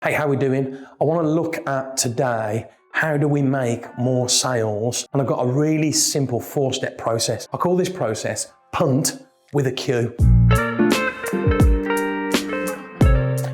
Hey, how we doing? I want to look at today, how do we make more sales? And I've got a really simple 4-step process. I call this process punt with a Q.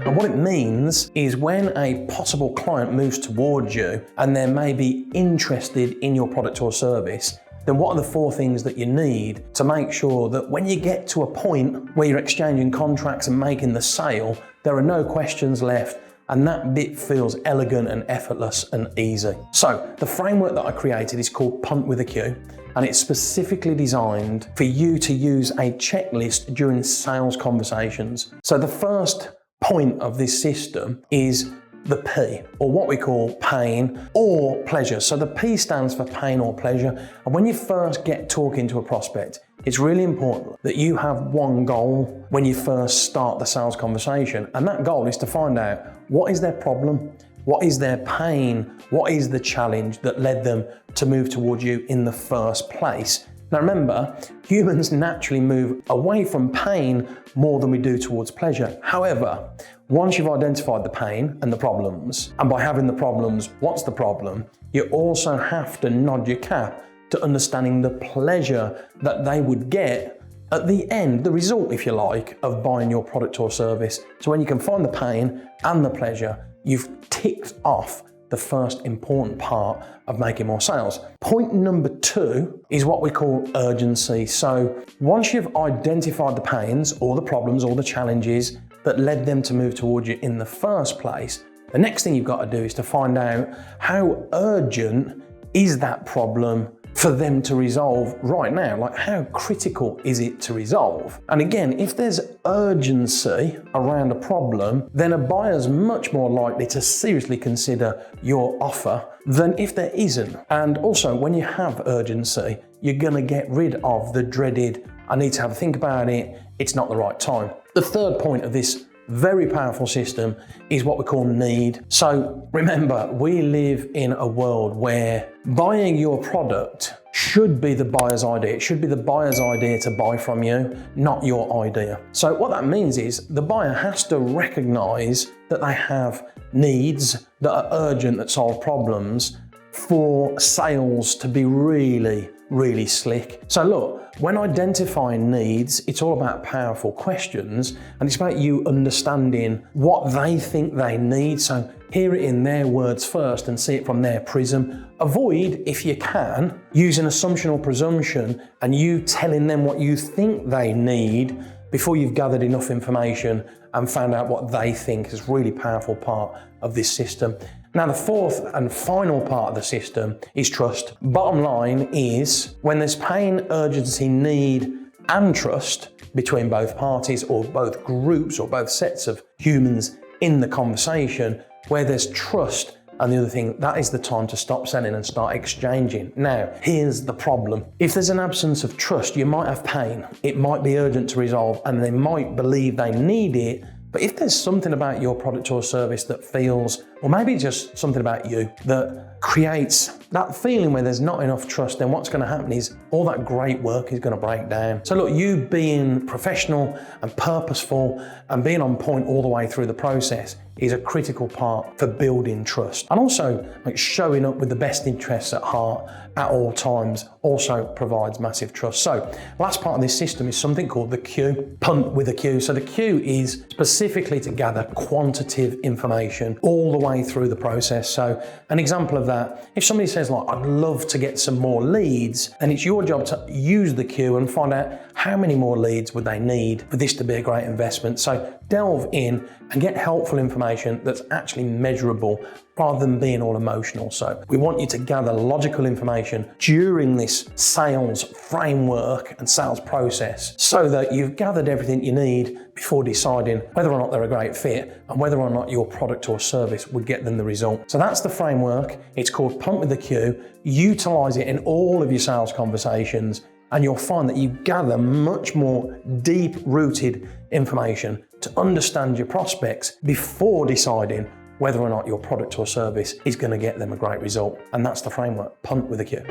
And what it means is when a possible client moves towards you and they may be interested in your product or service, then what are the 4 things that you need to make sure that when you get to a point where you're exchanging contracts and making the sale, there are no questions left, and that bit feels elegant and effortless and easy. So the framework that I created is called Punt with a Q, and it's specifically designed for you to use a checklist during sales conversations. So the first point of this system is the P, or what we call pain or pleasure. So the P stands for pain or pleasure. And when you first get talking to a prospect, it's really important that you have one goal when you first start the sales conversation. And that goal is to find out, what is their problem? What is their pain? What is the challenge that led them to move towards you in the first place? Now remember, humans naturally move away from pain more than we do towards pleasure. However, once you've identified the pain and the problems, and by having the problems, what's the problem, you also have to nod your cap to understanding the pleasure that they would get at the end, the result, if you like, of buying your product or service. So when you can find the pain and the pleasure, you've ticked off the first important part of making more sales. Point number 2 is what we call urgency. So once you've identified the pains or the problems or the challenges that led them to move towards you in the first place, the next thing you've got to do is to find out how urgent is that problem for them to resolve right now. Like, how critical is it to resolve? And again, if there's urgency around a problem, then a buyer's much more likely to seriously consider your offer than if there isn't. And also, when you have urgency, you're gonna get rid of the dreaded, I need to have a think about it, it's not the right time. The third point of this very powerful system is what we call need. So remember, we live in a world where buying your product should be the buyer's idea. It should be the buyer's idea to buy from you, not your idea. So what that means is the buyer has to recognize that they have needs that are urgent, that solve problems, for sales to be really slick. So look, when identifying needs, it's all about powerful questions, and it's about you understanding what they think they need. So hear it in their words first and see it from their prism. Avoid, if you can, using assumption or presumption and you telling them what you think they need before you've gathered enough information and found out what they think is a really powerful part of this system. Now, the fourth and final part of the system is trust. Bottom line is, when there's pain, urgency, need, and trust between both parties or both groups or both sets of humans in the conversation, where there's trust and the other thing, that is the time to stop selling and start exchanging. Now, here's the problem. If there's an absence of trust, you might have pain. It might be urgent to resolve and they might believe they need it. But if there's something about your product or service that feels, or maybe just something about you that creates that feeling where there's not enough trust, then what's going to happen is all that great work is going to break down. So look, you being professional and purposeful and being on point all the way through the process is a critical part for building trust. And also, like, showing up with the best interests at heart at all times also provides massive trust. So last part of this system is something called the Q, punt with a Q. So the Q is specifically to gather quantitative information all the way through the process. So an example of that, if somebody says, like, I'd love to get some more leads, then it's your job to use the Q and find out how many more leads would they need for this to be a great investment. So delve in and get helpful information that's actually measurable rather than being all emotional. So we want you to gather logical information during this sales framework and sales process so that you've gathered everything you need before deciding whether or not they're a great fit and whether or not your product or service would get them the result. So that's the framework. It's called Punt with the Q. Utilize it in all of your sales conversations and you'll find that you gather much more deep-rooted information to understand your prospects before deciding whether or not your product or service is going to get them a great result. And that's the framework, Punt with a Q.